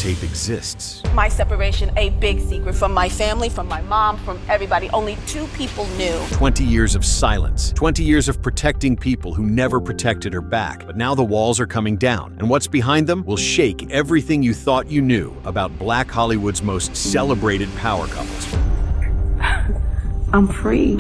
tape exists. My separation, a big secret from my family, from my mom, from everybody. Only 2 people knew. 20 years of silence. 20 years of protecting people who never protected her back. But now the walls are coming down, and what's behind them will shake everything you thought you knew about Black Hollywood's most celebrated power couples. I'm free.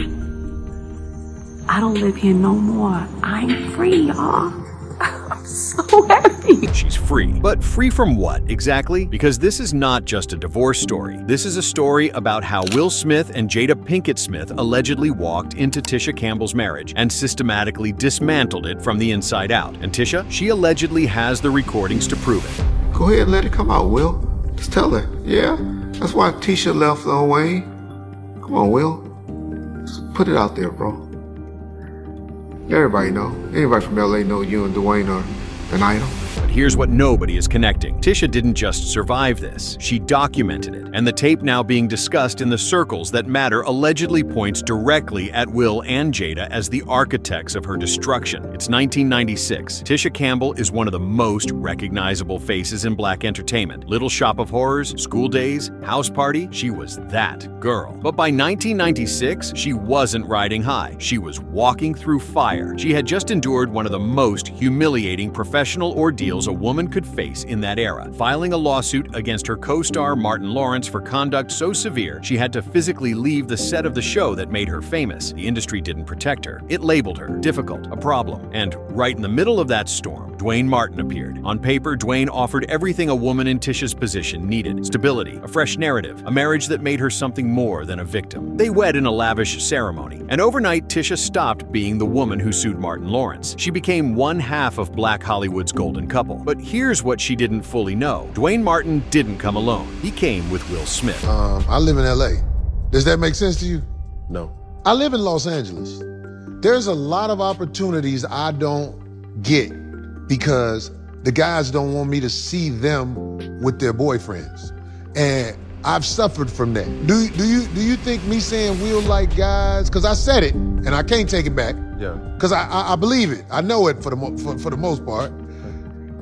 I don't live here no more. I'm free, y'all. I'm so happy. She's free. But free from what, exactly? Because this is not just a divorce story. This is a story about how Will Smith and Jada Pinkett Smith allegedly walked into Tisha Campbell's marriage and systematically dismantled it from the inside out. And Tisha, she allegedly has the recordings to prove it. Go ahead and let it come out, Will. Just tell her, yeah? That's why Tisha left Duane. Come on, Will. Just put it out there, bro. Let everybody know. Anybody from LA know you and Duane are an idol. But here's what nobody is connecting. Tisha didn't just survive this, she documented it. And the tape now being discussed in the circles that matter allegedly points directly at Will and Jada as the architects of her destruction. It's 1996. Tisha Campbell is one of the most recognizable faces in Black entertainment. Little Shop of Horrors, School Days, House Party, she was that girl. But by 1996, she wasn't riding high. She was walking through fire. She had just endured one of the most humiliating professional ordeals a woman could face in that era, filing a lawsuit against her co-star Martin Lawrence for conduct so severe she had to physically leave the set of the show that made her famous. The industry didn't protect her. It labeled her difficult, a problem. And right in the middle of that storm, Duane Martin appeared. On paper, Duane offered everything a woman in Tisha's position needed: stability, a fresh narrative, a marriage that made her something more than a victim. They wed in a lavish ceremony, and overnight Tisha stopped being the woman who sued Martin Lawrence. She became one half of Black Hollywood's golden couple. But here's what she didn't fully know. Duane Martin didn't come alone. He came with Will Smith. I live in LA. Does that make sense to you? No. I live in Los Angeles. There's a lot of opportunities I don't get because the guys don't want me to see them with their boyfriends. And I've suffered from that. Do you think me saying Will like guys, because I said it and I can't take it back. Yeah. Because I believe it. I know it for the most part.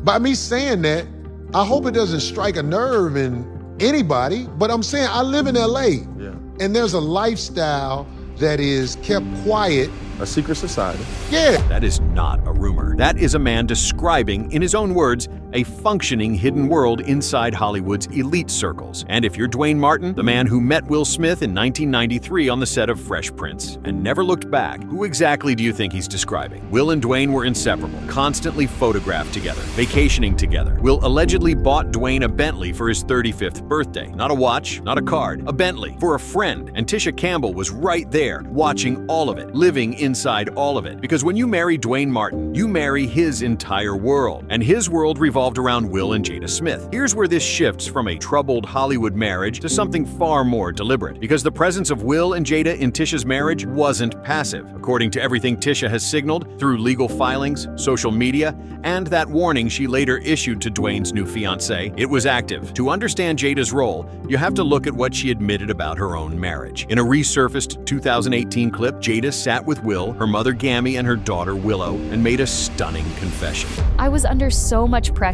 By me saying that, I hope it doesn't strike a nerve in anybody, but I'm saying I live in LA. Yeah. And there's a lifestyle that is kept quiet. A secret society. Yeah. That is not a rumor. That is a man describing, in his own words, a functioning hidden world inside Hollywood's elite circles. And if you're Duane Martin, the man who met Will Smith in 1993 on the set of Fresh Prince and never looked back, who exactly do you think he's describing? Will and Duane were inseparable, constantly photographed together, vacationing together. Will allegedly bought Duane a Bentley for his 35th birthday. Not a watch, not a card, a Bentley for a friend. And Tisha Campbell was right there, watching all of it, living inside all of it. Because when you marry Duane Martin, you marry his entire world. And his world revolved around Will and Jada Smith. Here's where this shifts from a troubled Hollywood marriage to something far more deliberate. Because the presence of Will and Jada in Tisha's marriage wasn't passive. According to everything Tisha has signaled through legal filings, social media, and that warning she later issued to Duane's new fiancé, it was active. To understand Jada's role, you have to look at what she admitted about her own marriage. In a resurfaced 2018 clip, Jada sat with Will, her mother Gammy, and her daughter Willow, and made a stunning confession. I was under so much pressure.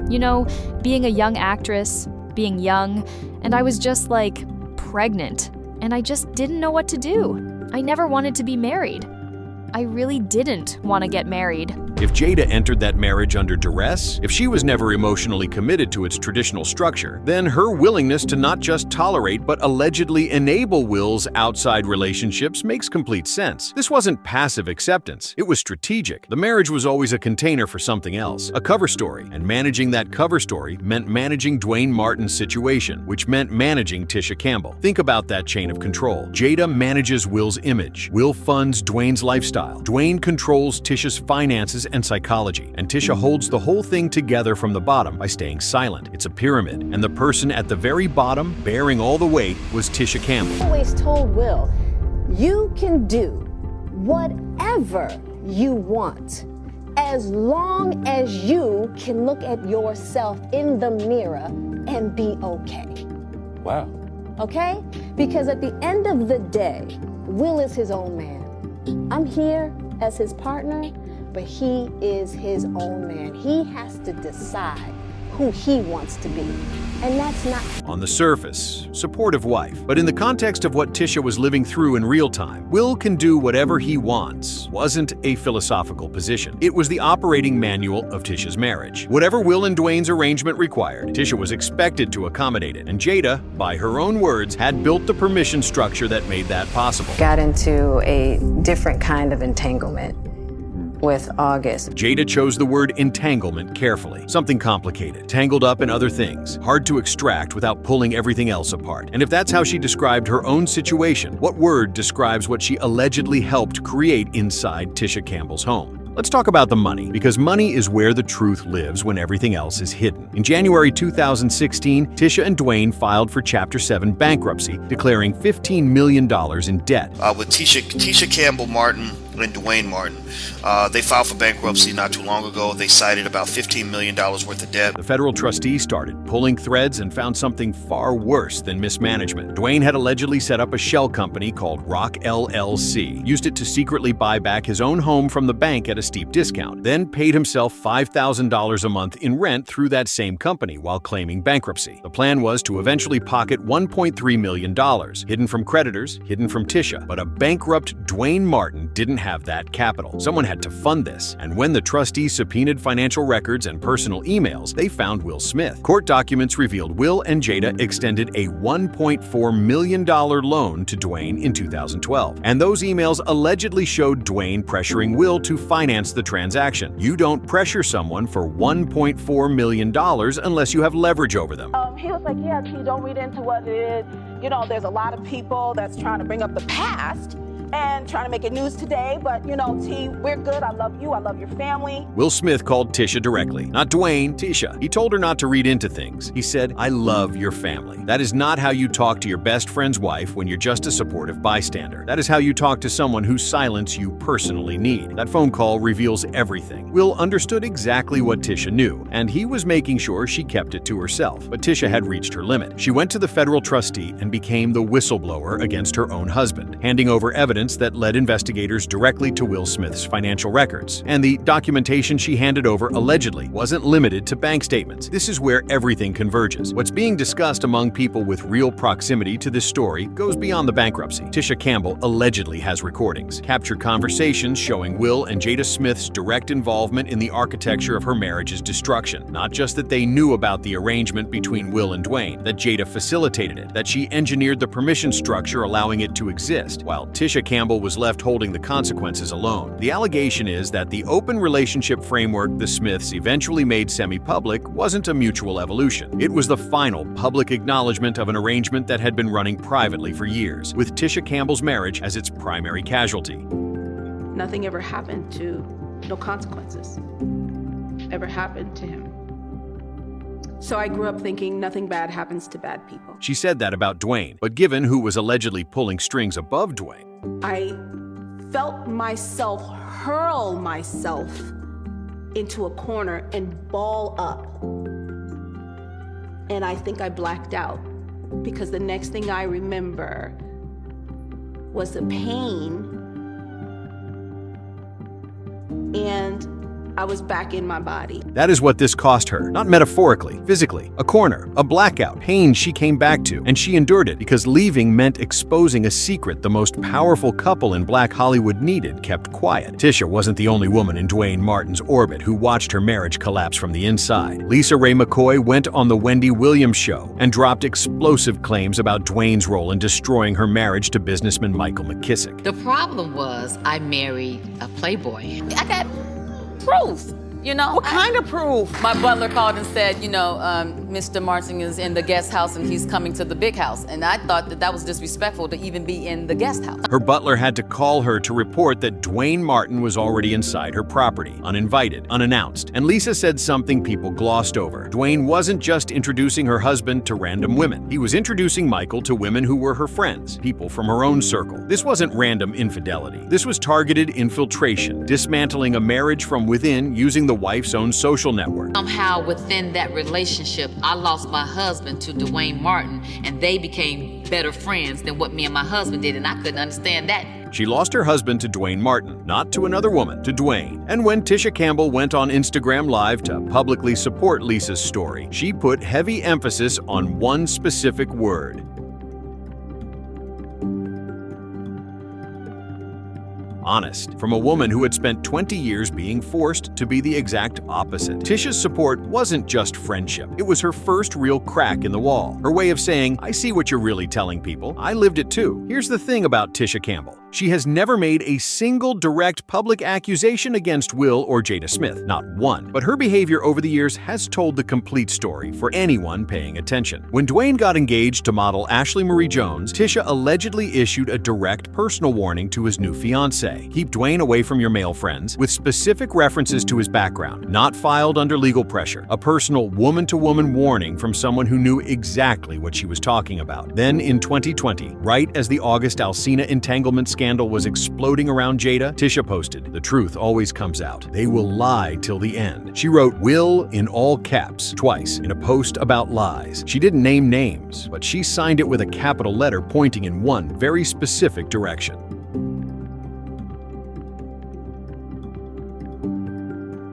You know, being a young actress, being young, and I was just like pregnant, and I just didn't know what to do. I never wanted to be married. I really didn't want to get married. If Jada entered that marriage under duress, if she was never emotionally committed to its traditional structure, then her willingness to not just tolerate but allegedly enable Will's outside relationships makes complete sense. This wasn't passive acceptance, it was strategic. The marriage was always a container for something else, a cover story, and managing that cover story meant managing Duane Martin's situation, which meant managing Tisha Campbell. Think about that chain of control. Jada manages Will's image. Will funds Duane's lifestyle. Duane controls Tisha's finances and psychology, and Tisha holds the whole thing together from the bottom by staying silent. It's a pyramid, and the person at the very bottom, bearing all the weight, was Tisha Campbell. I always told Will, you can do whatever you want as long as you can look at yourself in the mirror and be okay. Wow. Okay? Because at the end of the day, Will is his own man. I'm here as his partner, but he is his own man. He has to decide who he wants to be. And that's not. On the surface, supportive wife. But in the context of what Tisha was living through in real time, Will can do whatever he wants wasn't a philosophical position. It was the operating manual of Tisha's marriage. Whatever Will and Duane's arrangement required, Tisha was expected to accommodate it. And Jada, by her own words, had built the permission structure that made that possible. Got into a different kind of entanglement with August. Jada chose the word entanglement carefully. Something complicated, tangled up in other things, hard to extract without pulling everything else apart. And if that's how she described her own situation, what word describes what she allegedly helped create inside Tisha Campbell's home? Let's talk about the money, because money is where the truth lives when everything else is hidden. In January 2016, Tisha and Duane filed for Chapter 7 bankruptcy, declaring $15 million in debt. With Tisha Campbell Martin and Duane Martin. They filed for bankruptcy not too long ago. They cited about $15 million worth of debt. The federal trustee started pulling threads and found something far worse than mismanagement. Duane had allegedly set up a shell company called Rock LLC, used it to secretly buy back his own home from the bank at a steep discount, then paid himself $5,000 a month in rent through that same company while claiming bankruptcy. The plan was to eventually pocket $1.3 million, hidden from creditors, hidden from Tisha. But a bankrupt Duane Martin didn't have that capital. Someone had to fund this, and when the trustees subpoenaed financial records and personal emails, they found Will Smith. Court documents revealed Will and Jada extended a $1.4 million loan to Duane in 2012, and those emails allegedly showed Duane pressuring Will to finance the transaction. You don't pressure someone for $1.4 million unless you have leverage over them. He was like, yeah, T, don't read into what it is. You know, there's a lot of people that's trying to bring up the past and trying to make it news today, but you know, T, we're good. I love you. I love your family. Will Smith called Tisha directly, not Duane, Tisha. He told her not to read into things. He said, I love your family. That is not how you talk to your best friend's wife when you're just a supportive bystander. That is how you talk to someone whose silence you personally need. That phone call reveals everything. Will understood exactly what Tisha knew, and he was making sure she kept it to herself. But Tisha had reached her limit. She went to the federal trustee and became the whistleblower against her own husband, handing over evidence that led investigators directly to Will Smith's financial records. And the documentation she handed over allegedly wasn't limited to bank statements. This is where everything converges. What's being discussed among people with real proximity to this story goes beyond the bankruptcy. Tisha Campbell allegedly has recordings, captured conversations showing Will and Jada Smith's direct involvement in the architecture of her marriage's destruction. Not just that they knew about the arrangement between Will and Duane, that Jada facilitated it, that she engineered the permission structure allowing it to exist, while Tisha Campbell was left holding the consequences alone. The allegation is that the open relationship framework the Smiths eventually made semi-public wasn't a mutual evolution. It was the final public acknowledgement of an arrangement that had been running privately for years, with Tisha Campbell's marriage as its primary casualty. Nothing ever happened to, no consequences ever happened to him. So I grew up thinking nothing bad happens to bad people. She said that about Duane, but given who was allegedly pulling strings above Duane, I felt myself hurl myself into a corner and ball up. And I think I blacked out because the next thing I remember was the pain, and I was back in my body. that is what this cost her. Not metaphorically, physically. A corner, a blackout, pain she came back to, and she endured it because leaving meant exposing a secret the most powerful couple in Black Hollywood needed kept quiet. Tisha wasn't the only woman in Duane Martin's orbit who watched her marriage collapse from the inside. Lisa Ray McCoy went on the Wendy Williams show and dropped explosive claims about Duane's role in destroying her marriage to businessman Michael McKissick. The problem was I married a playboy. I got proof. You know, What kind of proof? my butler called and said, you know, Mr. Martin is in the guest house and he's coming to the big house. And I thought that that was disrespectful to even be in the guest house. Her butler had to call her to report that Duane Martin was already inside her property, uninvited, unannounced. And Lisa said something people glossed over. Duane wasn't just introducing her husband to random women. He was introducing Michael to women who were her friends, people from her own circle. This wasn't random infidelity. This was targeted infiltration, dismantling a marriage from within using the wife's own social network. Somehow within that relationship, I lost my husband to Duane Martin, and they became better friends than what me and my husband did, and I couldn't understand that. She lost her husband to Duane Martin, not to another woman, to Duane. And when Tisha Campbell went on Instagram Live to publicly support Lisa's story, she put heavy emphasis on one specific word: honest, from a woman who had spent 20 years being forced to be the exact opposite. Tisha's support wasn't just friendship. It was her first real crack in the wall. Her way of saying, I see what you're really telling people. I lived it too. Here's the thing about Tisha Campbell. She has never made a single direct public accusation against Will or Jada Smith, not one. But her behavior over the years has told the complete story for anyone paying attention. When Duane got engaged to model Ashley Marie Jones, Tisha allegedly issued a direct personal warning to his new fiancée. Keep Duane away from your male friends, with specific references to his background, not filed under legal pressure. A personal woman-to-woman warning from someone who knew exactly what she was talking about. Then in 2020, right as the August Alsina entanglement scandal was exploding around Jada, Tisha posted, "The truth always comes out. They will lie till the end." She wrote "will" in all caps twice in a post about lies. She didn't name names, but she signed it with a capital letter pointing in one very specific direction.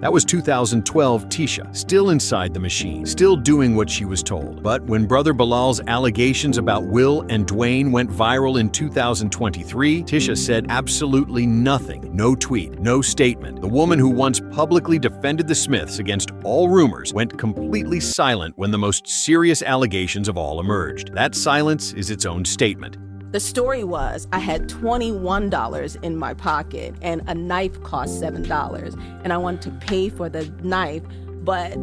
That was 2012 Tisha, still inside the machine, still doing what she was told. But when brother Bilal's allegations about Will and Duane went viral in 2023, Tisha said absolutely nothing. No tweet, no statement. The woman who once publicly defended the Smiths against all rumors went completely silent when the most serious allegations of all emerged. That silence is its own statement. The story was I had $21 in my pocket and a knife cost $7, and I wanted to pay for the knife, but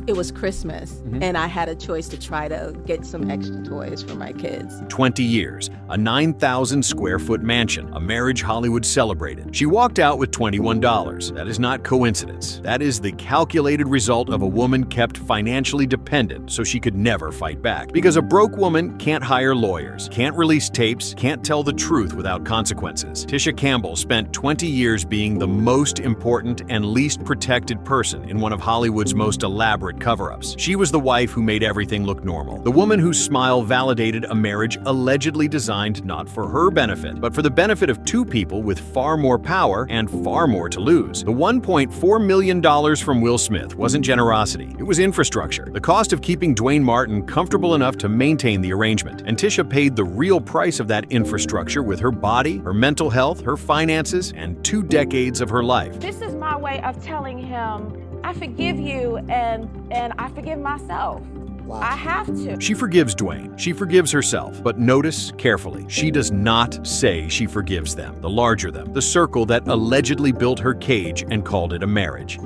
it was Christmas, and I had a choice to try to get some extra toys for my kids. 20 years, a 9,000 square foot mansion, a marriage Hollywood celebrated. She walked out with $21. That is not coincidence. That is the calculated result of a woman kept financially dependent so she could never fight back. Because a broke woman can't hire lawyers, can't release tapes, can't tell the truth without consequences. Tisha Campbell spent 20 years being the most important and least protected person in one of Hollywood's most elaborate cover-ups. She was the wife who made everything look normal. The woman whose smile validated a marriage allegedly designed not for her benefit, but for the benefit of two people with far more power and far more to lose. The $1.4 million from Will Smith wasn't generosity, it was infrastructure. The cost of keeping Duane Martin comfortable enough to maintain the arrangement. And Tisha paid the real price of that infrastructure with her body, her mental health, her finances, and 2 decades of her life. This is my way of telling him, I forgive you and I forgive myself. Wow. I have to. She forgives Duane. She forgives herself. But notice carefully, she does not say she forgives them, the larger them, the circle that allegedly built her cage and called it a marriage.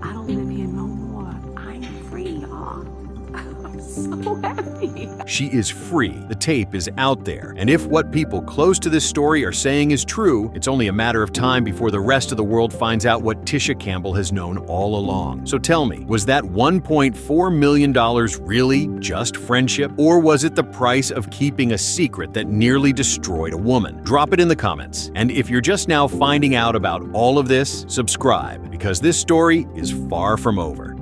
I don't live here no more. I'm free, y'all. I'm so happy. She is free. The tape is out there. And if what people close to this story are saying is true, it's only a matter of time before the rest of the world finds out what Tisha Campbell has known all along. So tell me, was that $1.4 million really just friendship? Or was it the price of keeping a secret that nearly destroyed a woman? Drop it in the comments. And if you're just now finding out about all of this, subscribe, because this story is far from over.